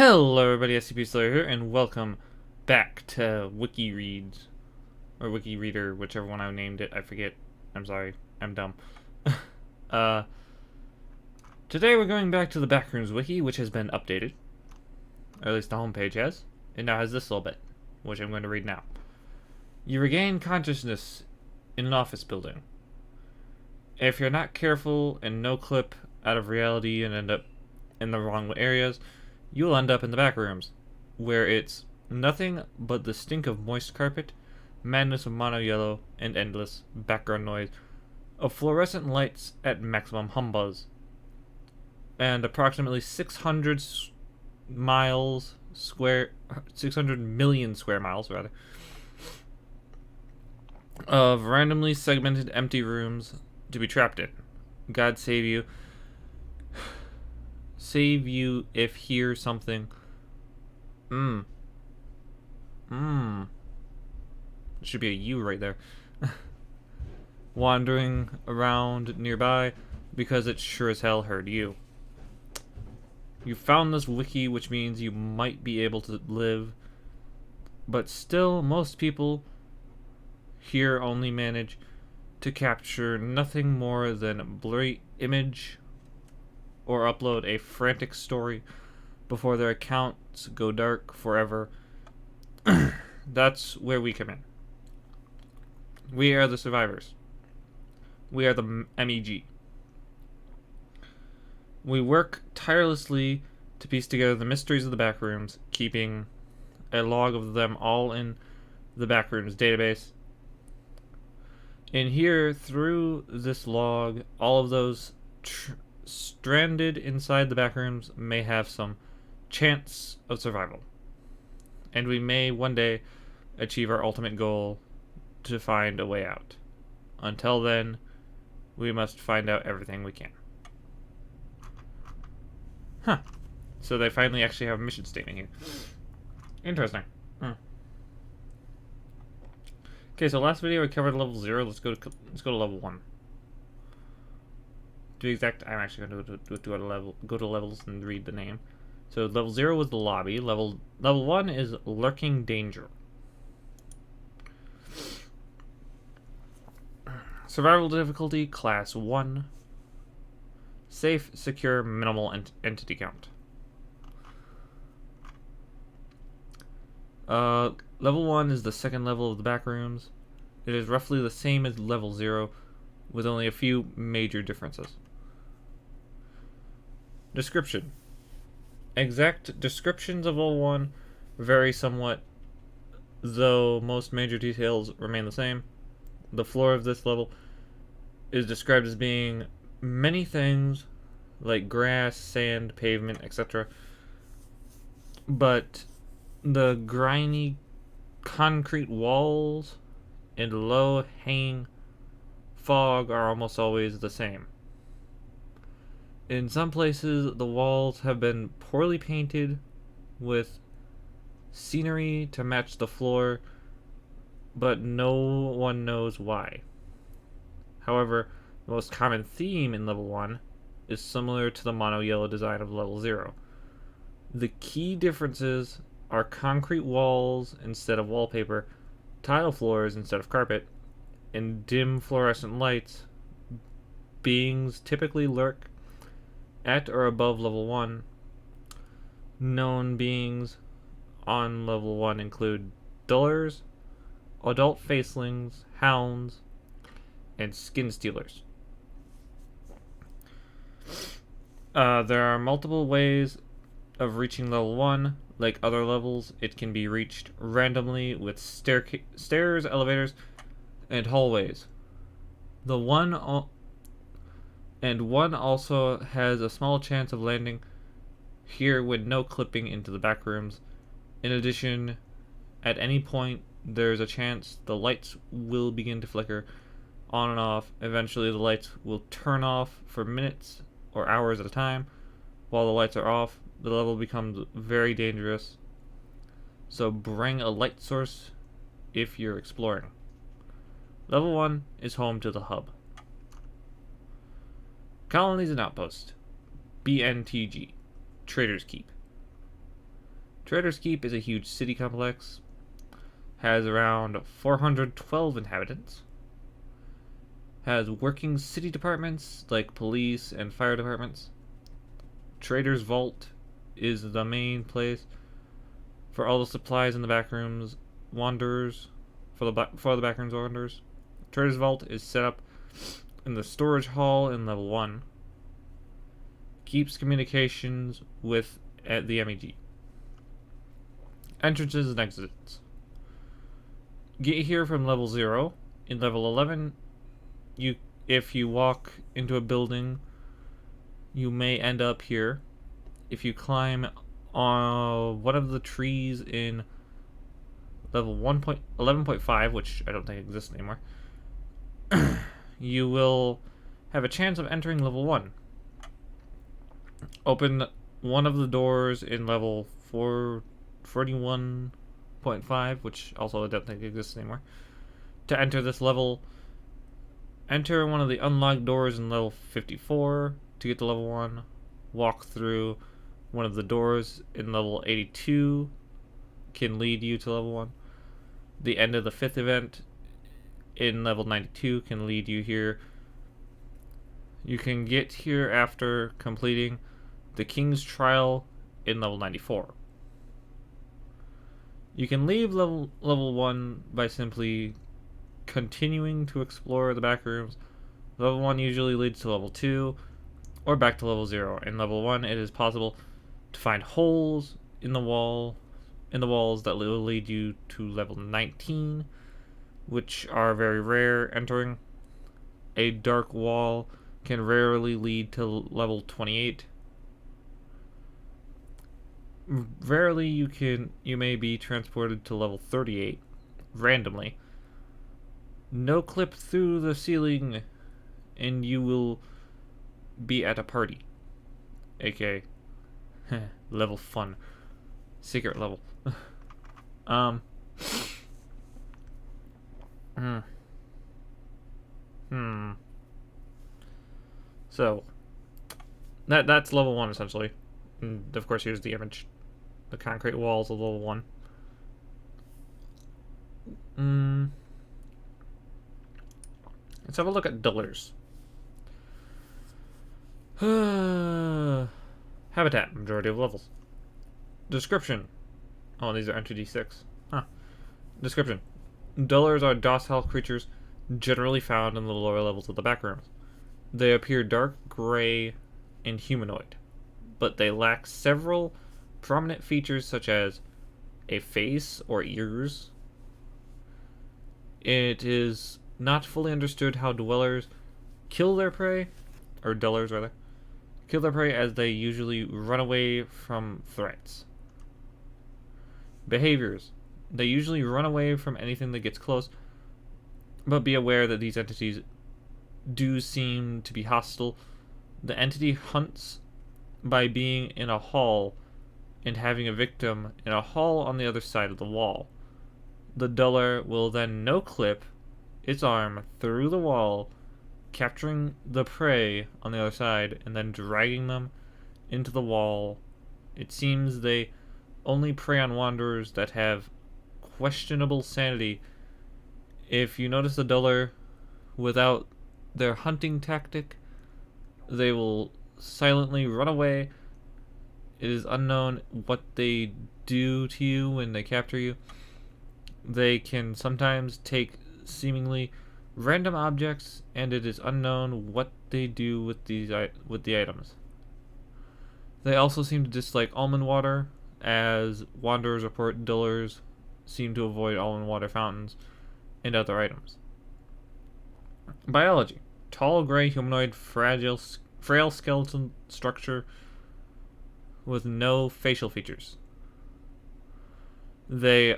Hello everybody, SCP Slayer here, and welcome back to Wiki Reads, or Wiki Reader, whichever one I named it, I forget. I'm sorry, I'm dumb. uh, Today we're going back to the Backrooms Wiki, which has been updated, or at least the homepage has. It now has this little bit, which I'm going to read now. You regain consciousness in an office building. If you're not careful and no clip out of reality and end up in the wrong areas, you'll end up in the back rooms, where it's nothing but the stink of moist carpet, madness of mono yellow, and endless background noise of fluorescent lights at maximum humbuzz. And approximately 600 million square miles, rather, of randomly segmented empty rooms to be trapped in. God save you. Save you if hear something. Should be a U right there. Wandering around nearby because it sure as hell heard you. You found this wiki, which means you might be able to live, but still, most people here only manage to capture nothing more than a blurry image or upload a frantic story before their accounts go dark forever. That's where we come in. We are the survivors. We are the MEG. We work tirelessly to piece together the mysteries of the backrooms, keeping a log of them all in the backrooms database. And here, through this log, all of those stranded inside the backrooms may have some chance of survival. And we may one day achieve our ultimate goal to find a way out. Until then, we must find out everything we can. Huh. So they finally actually have a mission statement here. Interesting. Okay, so last video I covered level 0. Let's go to level 1. To be exact, I'm actually going to go to levels and read the name. So level 0 was the lobby. Level 1 is lurking danger. Survival difficulty class 1. Safe, secure, minimal entity count. Level 1 is the second level of the backrooms. It is roughly the same as level 0, with only a few major differences. Description. Exact descriptions of level 1 vary somewhat, though most major details remain the same. The floor of this level is described as being many things, like grass, sand, pavement, etc. But the grimy concrete walls and low-hanging fog are almost always the same. In some places, the walls have been poorly painted with scenery to match the floor, but no one knows why. However, the most common theme in level 1 is similar to the mono yellow design of level 0. The key differences are concrete walls instead of wallpaper, tile floors instead of carpet, and dim fluorescent lights. Beings typically lurk at or above level 1. Known beings on level 1 include dullers, adult facelings, hounds, and skin stealers. There are multiple ways of reaching level 1. Like other levels, it can be reached randomly with stairs, elevators, and hallways. One also has a small chance of landing here with no clipping into the back rooms. In addition, at any point, there's a chance the lights will begin to flicker on and off. Eventually, the lights will turn off for minutes or hours at a time. While the lights are off, the level becomes very dangerous. So bring a light source if you're exploring. Level 1 is home to the hub. Colonies and Outpost. BNTG. Trader's Keep. Trader's Keep is a huge city complex, has around 412 inhabitants, has working city departments like police and fire departments. Trader's Vault is the main place for all the supplies in the backrooms wanderers. For the backrooms wanderers, Trader's Vault is set up in the storage hall in level 1. Keeps communications with the MEG. Entrances and exits. Get here from level 0. In level 11, if you walk into a building, you may end up here. If you climb on one of the trees in level 11.5, which I don't think exists anymore, you will have a chance of entering level 1. Open one of the doors in level 441.5, which also I don't think exists anymore. To enter this level, enter one of the unlocked doors in level 54 to get to level 1. Walk through one of the doors in level 82 can lead you to level 1. The end of the 5th event in level 92 can lead you here. You can get here after completing the King's Trial in level 94. You can leave level 1 by simply continuing to explore the back rooms. Level 1 usually leads to level 2 or back to level 0. In level 1 it is possible to find holes in the walls that will lead you to level 19, which are very rare entering. A dark wall can rarely lead to level 28. Rarely you may be transported to level 38 randomly. No clip through the ceiling and you will be at a party, aka level fun, secret level. So that's level 1 essentially. And of course, here's the image, the concrete walls of level 1. Let's have a look at dullers. Habitat, majority of levels. Description. Oh, these are entry D6. Huh. Description. Dullers are docile creatures generally found in the lower levels of the backrooms. They appear dark gray and humanoid, but they lack several prominent features such as a face or ears. It is not fully understood how dwellers kill their prey, or dullers rather, kill their prey, as they usually run away from threats. Behaviors. They usually run away from anything that gets close, but be aware that these entities do seem to be hostile. The entity hunts by being in a hall and having a victim in a hall on the other side of the wall. The duller will then no-clip its arm through the wall, capturing the prey on the other side and then dragging them into the wall. It seems they only prey on wanderers that have questionable sanity. If you notice the duller without their hunting tactic, they will silently run away. It is unknown what they do to you when they capture you. They can sometimes take seemingly random objects, and it is unknown what they do with the items. They also seem to dislike almond water, as wanderers report dullers seem to avoid almond water fountains and other items. Biology. Tall, gray, humanoid, frail skeleton structure with no facial features. They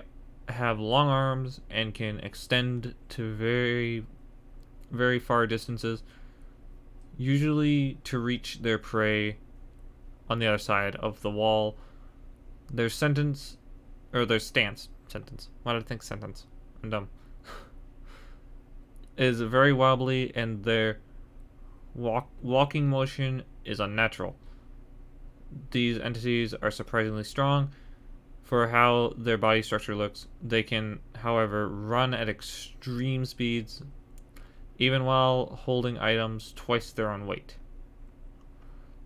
have long arms and can extend to very, very far distances, usually to reach their prey on the other side of the wall. Their stance. Why did I think sentence? I'm dumb. Is very wobbly, and their walking motion is unnatural. These entities are surprisingly strong for how their body structure looks. They can, however, run at extreme speeds, even while holding items twice their own weight.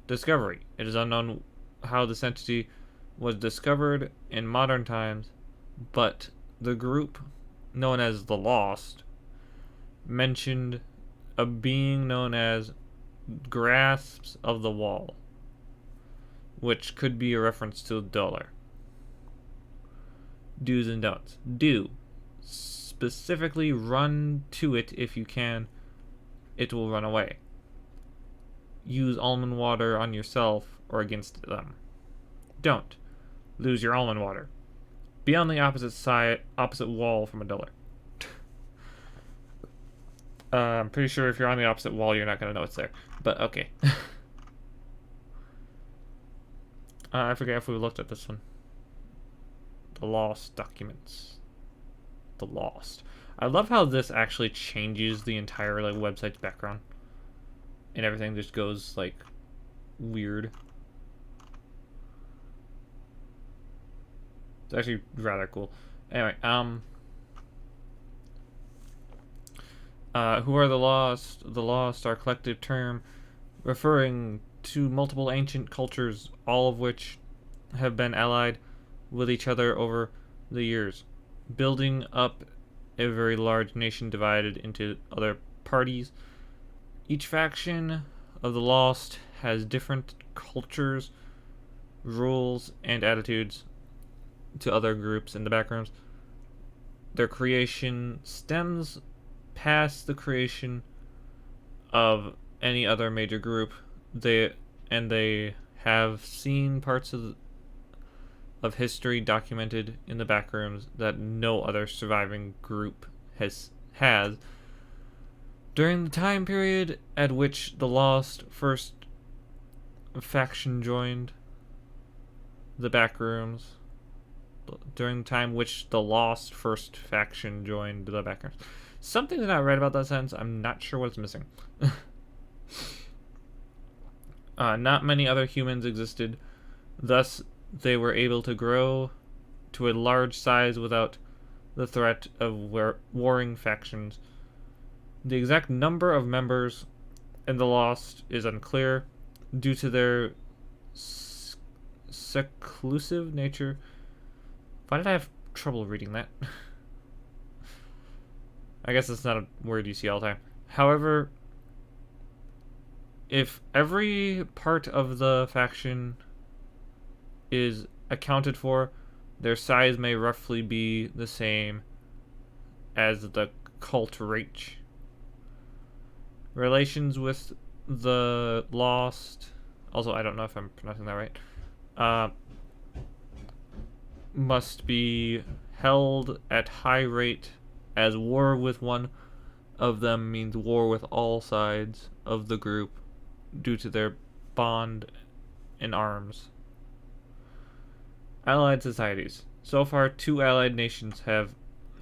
Discovery. It is unknown how this entity was discovered in modern times, but the group, known as the Lost, mentioned a being known as Grasps of the Wall, which could be a reference to the dollar. Do's and don'ts. Do. Specifically run to it if you can. It will run away. Use almond water on yourself or against them. Don't. Lose your almond water. Be on the opposite wall from a dollar. I'm pretty sure if you're on the opposite wall, you're not going to know it's there. But okay. I forget if we looked at this one. The Lost documents. The Lost. I love how this actually changes the entire website's background. And everything just goes weird. It's actually rather cool. Anyway, who are the Lost? The Lost are a collective term referring to multiple ancient cultures, all of which have been allied with each other over the years, building up a very large nation divided into other parties. Each faction of the Lost has different cultures, rules, and attitudes to other groups in the backrooms. Their creation stems past the creation of any other major group. They have seen parts of history documented in the backrooms that no other surviving group has. During the time period at which the Lost first faction joined the backrooms, during the time which the Lost first faction joined the backrooms. Something's not right about that sentence. I'm not sure what's missing. Not many other humans existed. Thus, they were able to grow to a large size without the threat of warring factions. The exact number of members in the Lost is unclear due to their seclusive nature. Why did I have trouble reading that? I guess it's not a word you see all the time. However, if every part of the faction is accounted for, their size may roughly be the same as the cult reach. Relations with the Lost, also I don't know if I'm pronouncing that right, must be held at high rate, as war with one of them means war with all sides of the group due to their bond in arms. Allied societies. So far, 2 allied nations have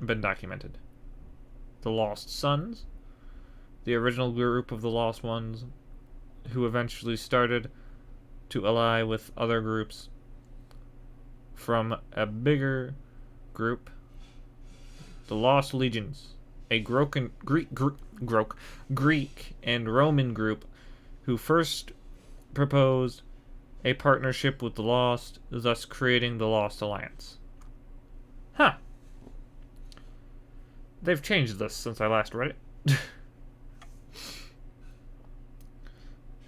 been documented. The Lost Sons, the original group of the Lost Ones, who eventually started to ally with other groups from a bigger group. The Lost Legions, a Greek and Roman group who first proposed a partnership with the Lost, thus creating the Lost Alliance. Huh. They've changed this since I last read it.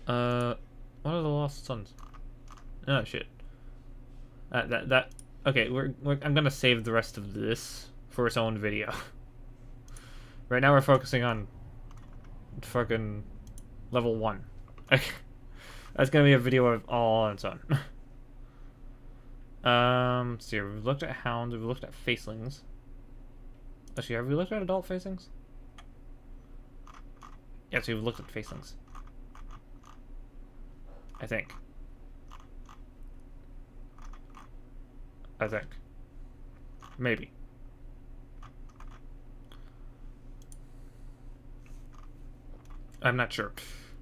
What are the Lost Sons? Oh shit. Okay, I'm gonna save the rest of this for its own video. Right now we're focusing on fucking level 1. That's gonna be a video of all on its own. Let's see, we've looked at hounds, we've looked at facelings. Actually, have we looked at adult facelings? Yes, we've looked at facelings. I think. Maybe. I'm not sure.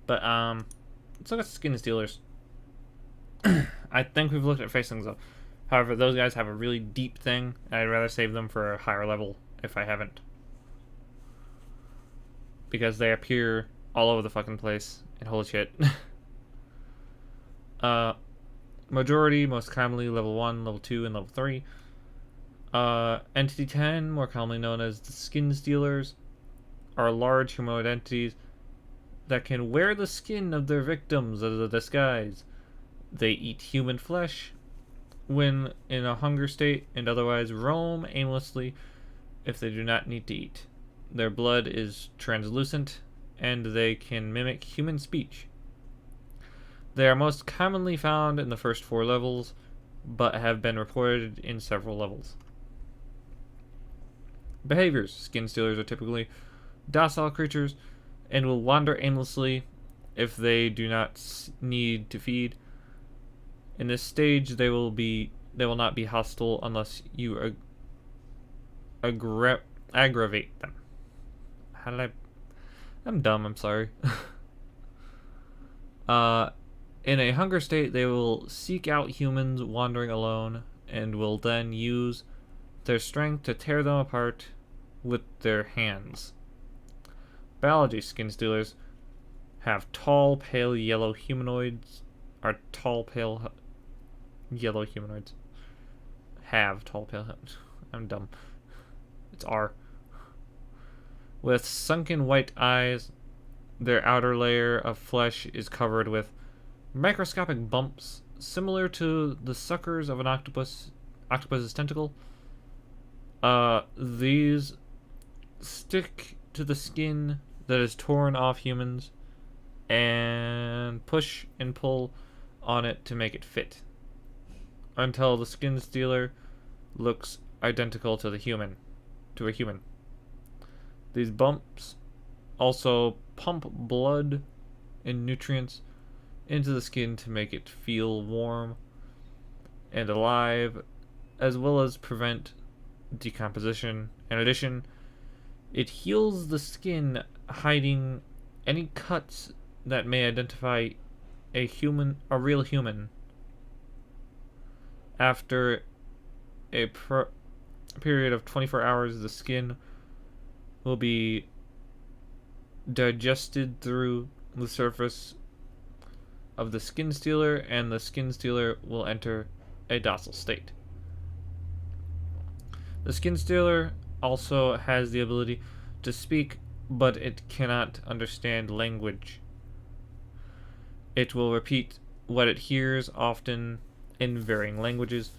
But, let's look at skin stealers. I think we've looked at facelings though. However, those guys have a really deep thing, and I'd rather save them for a higher level if I haven't. Because they appear all over the fucking place, and holy shit. Majority, most commonly level 1, level 2, and level 3. Entity 10, more commonly known as the Skin Stealers, are large humanoid entities that can wear the skin of their victims as a disguise. They eat human flesh when in a hunger state and otherwise roam aimlessly if they do not need to eat. Their blood is translucent and they can mimic human speech. They are most commonly found in the first 4 levels, but have been reported in several levels. Behaviors. Skin stealers are typically docile creatures and will wander aimlessly if they do not need to feed. In this stage, they will not be hostile unless you aggravate them. How did I'm dumb, I'm sorry. In a hunger state, they will seek out humans wandering alone and will then use their strength to tear them apart with their hands. Biology. Skin stealers have tall, pale yellow humanoids. Have tall, pale I'm dumb. It's R. With sunken white eyes, their outer layer of flesh is covered with microscopic bumps similar to the suckers of an octopus's tentacle. These stick to the skin that is torn off humans and push and pull on it to make it fit until the skin stealer looks identical to a human. These bumps also pump blood and nutrients into the skin to make it feel warm and alive, as well as prevent decomposition. In addition, it heals the skin, hiding any cuts that may identify a real human. After a period of 24 hours, the skin will be digested through the surface of the skin stealer, and the skin stealer will enter a docile state. The skin stealer also has the ability to speak, but it cannot understand language. It will repeat what it hears, often in varying languages,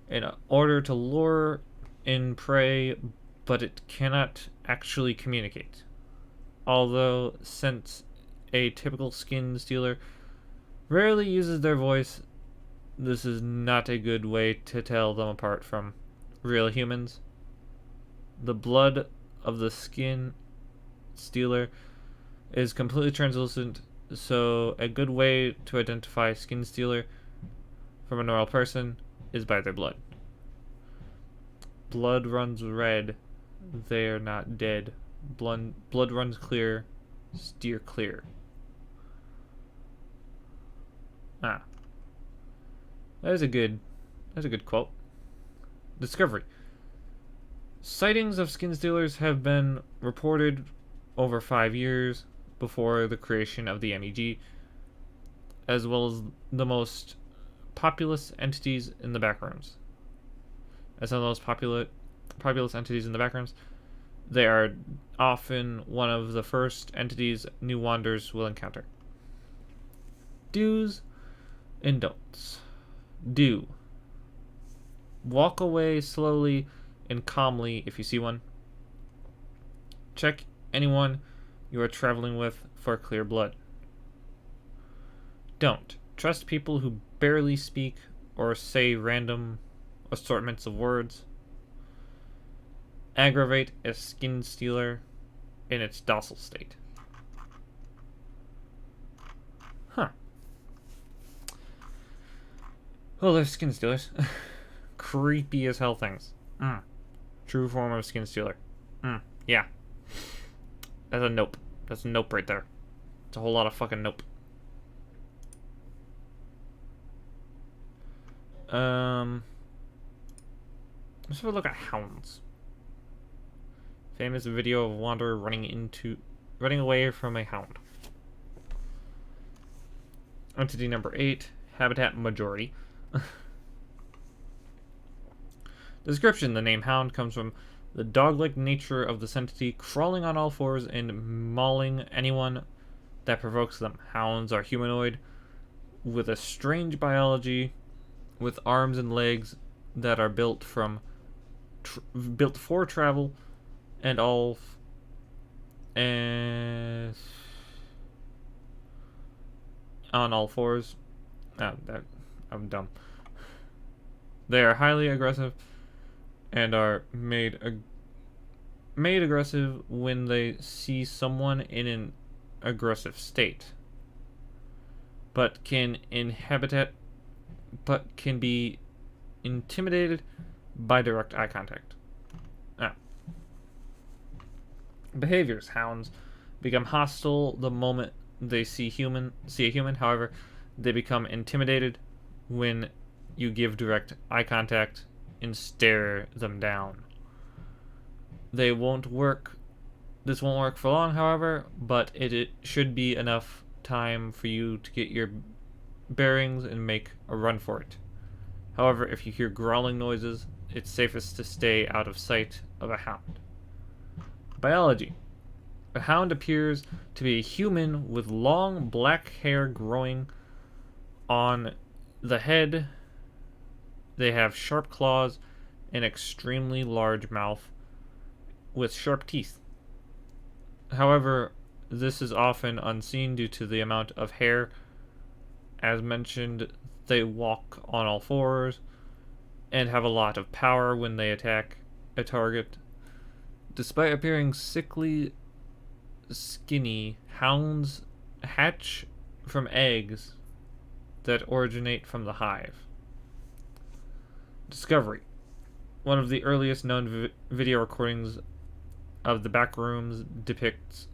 in order to lure in prey, but it cannot actually communicate. Although, since a typical skin stealer rarely uses their voice, this is not a good way to tell them apart from real humans. The blood of the skin stealer is completely translucent, so a good way to identify a skin stealer from a normal person is by their blood. Blood runs red. They are not dead. Blood runs clear. Steer clear. That's a good quote. Discovery. Sightings of skin stealers have been reported over 5 years before the creation of the MEG, as well as the most populous entities in the backrooms. As some of those populous entities in the backrooms, they are often one of the first entities new wanderers will encounter. Do's and don'ts. Do. Walk away slowly and calmly if you see one. Check anyone you are traveling with for clear blood. Don't. Trust people who barely speak or say random assortments of words. Aggravate a skin stealer in its docile state. Huh. Well, they're skin stealers. Creepy as hell things. True form of skin stealer. Yeah. That's a nope. That's a nope right there. It's a whole lot of fucking nope. Let's have a look at hounds. Famous video of wanderer running away from a hound. Entity number 8, habitat majority. Description: the name hound comes from the dog-like nature of this entity, crawling on all fours and mauling anyone that provokes them. Hounds are humanoid, with a strange biology, with arms and legs that are built for travel, and on all fours. I'm dumb. They are highly aggressive and are made aggressive when they see someone in an aggressive state, but can be intimidated by direct eye contact. Behaviors: hounds become hostile the moment they see a human. However, they become intimidated when you give direct eye contact and stare them down. This won't work for long, however, but it should be enough time for you to get your bearings and make a run for it. However, if you hear growling noises, it's safest to stay out of sight of a hound. Biology: a hound appears to be a human with long black hair growing on the head. They have sharp claws and extremely large mouth with sharp teeth. However, this is often unseen due to the amount of hair. As mentioned, they walk on all fours and have a lot of power when they attack a target. Despite appearing sickly skinny, hounds hatch from eggs that originate from the hive. Discovery: one of the earliest known video recordings of the backrooms depicts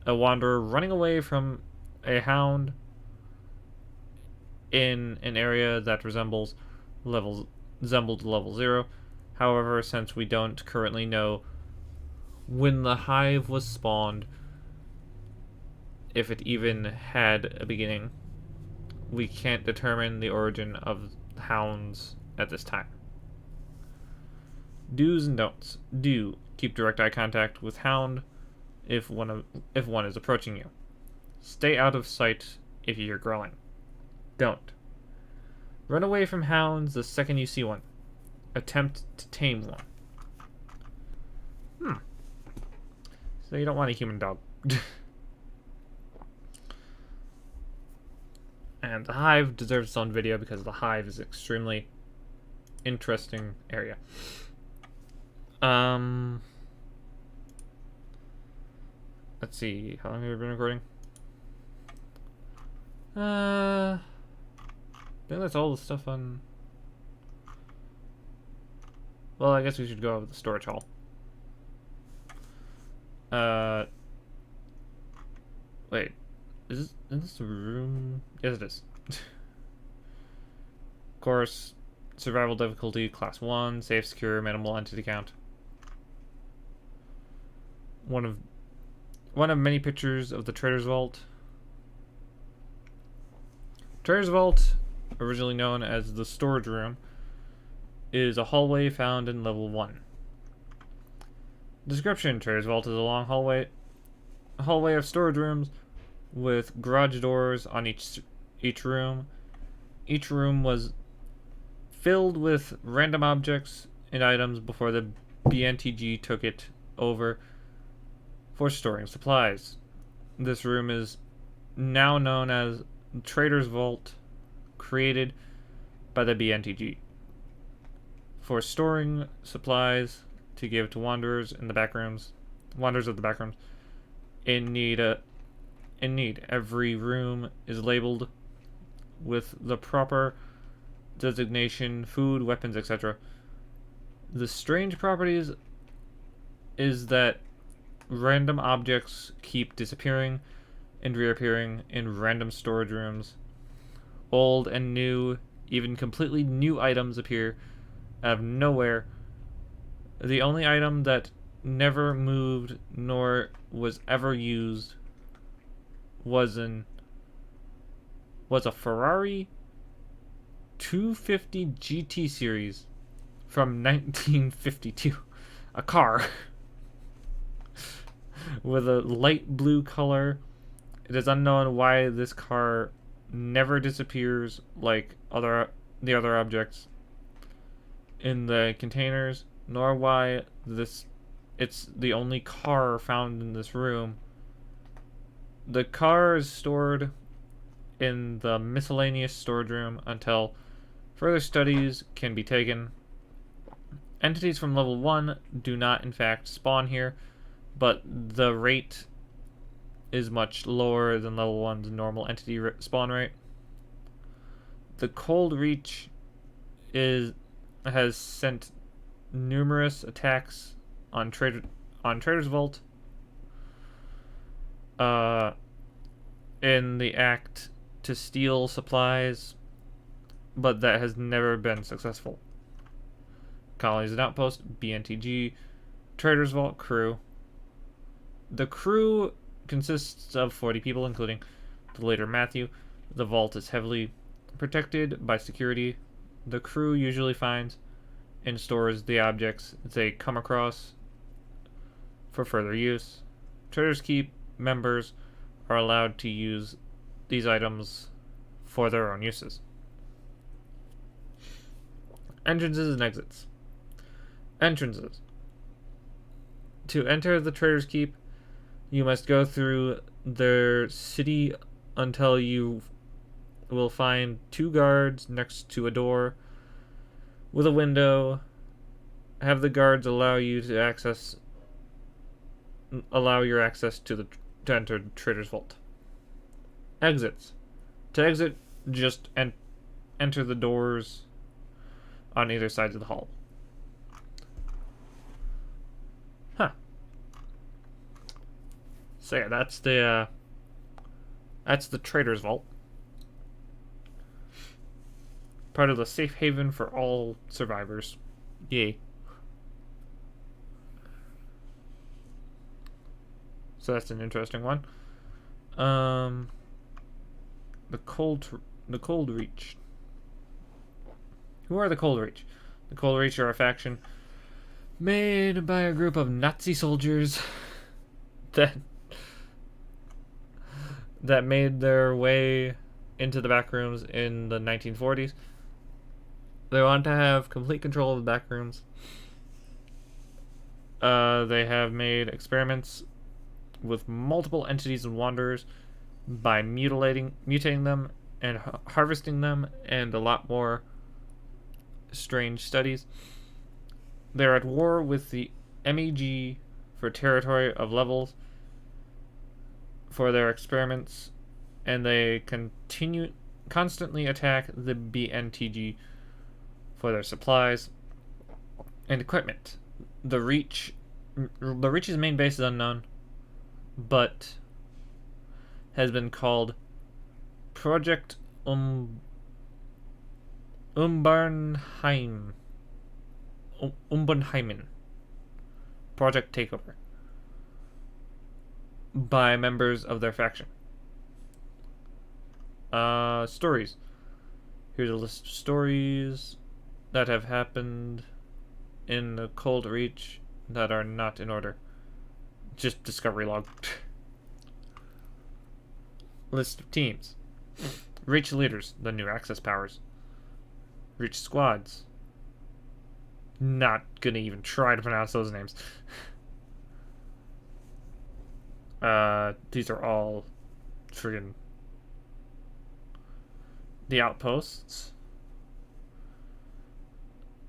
a wanderer running away from a hound in an area that resembled level 0. However, since we don't currently know when the hive was spawned, if it even had a beginning, we can't determine the origin of hounds at this time. Do's and don'ts. Do: keep direct eye contact with hound if one is approaching you. Stay out of sight if you hear growling. Don't: run away from hounds the second you see one. Attempt to tame one. So you don't want a human dog. And the hive deserves its own video because the hive is an extremely interesting area. Let's see, how long have we been recording? I think that's all the stuff on... Well, I guess we should go over the storage hall. Wait, is this the room? Yes, it is. Of course, survival difficulty, class 1, safe, secure, minimal entity count. One of many pictures of the Trader's Vault. Trader's Vault, originally known as the storage room, is a hallway found in level 1. Description: Trader's Vault is a long hallway of storage rooms with garage doors on each room. Each room was filled with random objects and items before the BNTG took it over for storing supplies. This room is now known as Trader's Vault, created by the BNTG for storing supplies to give to wanderers of the backrooms in need. Every room is labeled with the proper designation: food, weapons, etc. The strange properties is that random objects keep disappearing and reappearing in random storage rooms. Old and new, even completely new items appear out of nowhere The only item that never moved nor was ever used was a Ferrari 250 GT series from 1952. A car with a light blue color. It is unknown why this car never disappears like the other objects in the containers, nor why it's the only car found in this room. The car is stored in the miscellaneous storage room until further studies can be taken. Entities from level 1 do not in fact spawn here, but the rate is much lower than level 1's normal entity spawn rate. The Cold Reach has sent numerous attacks on Trader's Vault in the act to steal supplies, but that has never been successful. Colonies and Outpost, BNTG, Trader's Vault crew. The crew consists of 40 people, including the later Matthew. The vault is heavily protected by security. The crew usually finds and stores the objects they come across for further use. Trader's Keep members are allowed to use these items for their own uses. Entrances and exits. Entrances. To enter the Trader's Keep, you must go through their city until you will find 2 guards next to a door with a window. Have the guards allow your access to enter the Trader's Vault. Exits. To exit, just enter the doors on either side of the hall. So yeah, that's the Trader's Vault. Part of the safe haven for all survivors. Yay. So that's an interesting one. The Cold Reach. Who are the Cold Reach? The Cold Reach are a faction made by a group of Nazi soldiers that made their way into the backrooms in the 1940s. They want to have complete control of the backrooms. They have made experiments with multiple entities and wanderers by mutating them and harvesting them, and a lot more strange studies. They're at war with the MEG for territory of levels for their experiments, and they constantly attack the BNTG for their supplies and equipment. The Reach's main base is unknown, but has been called Project Umbernheimen. Project Takeover by members of their faction. Stories. Here's a list of stories that have happened in the Cold Reach that are not in order. Just discovery log. List of teams. Reach leaders, the new access powers. Reach squads. Not gonna even try to pronounce those names. These are all friggin' the outposts.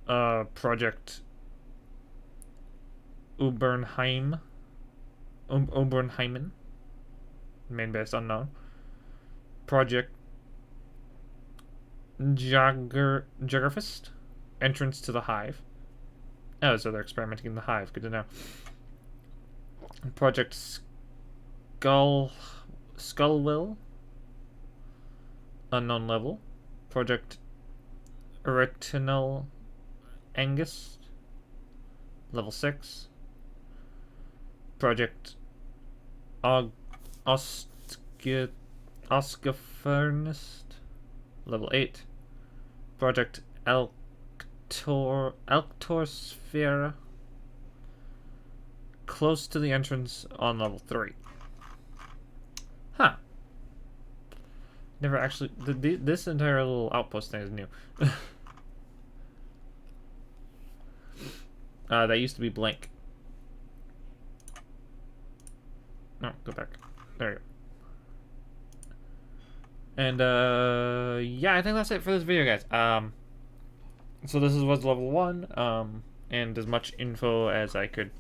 Project Ubernheimen. Main base unknown. Project Jaggerfist. Entrance to the Hive. Oh, so they're experimenting in the Hive. Good to know. Project Skullwill. Unknown level. Project Retinal Angus. level 6. Project Og Oscafernist, level 8. Project Alctorsphere, close to the entrance, on level 3. Huh. Never actually... This entire little outpost thing is new. That used to be blank. No, go back. There you go. And, yeah, I think that's it for this video, guys. So this was level 1, and as much info as I could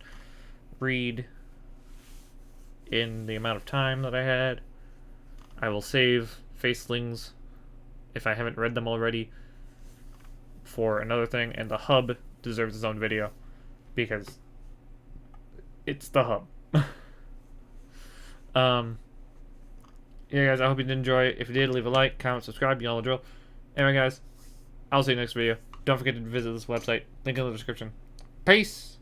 read in the amount of time that I had. I will save facelings, if I haven't read them already, for another thing, and the hub deserves its own video, because it's the hub. Yeah, guys, I hope you did enjoy it. If you did, leave a like, comment, subscribe, you know the drill. Anyway, guys, I'll see you next video. Don't forget to visit this website. Link in the description. Peace!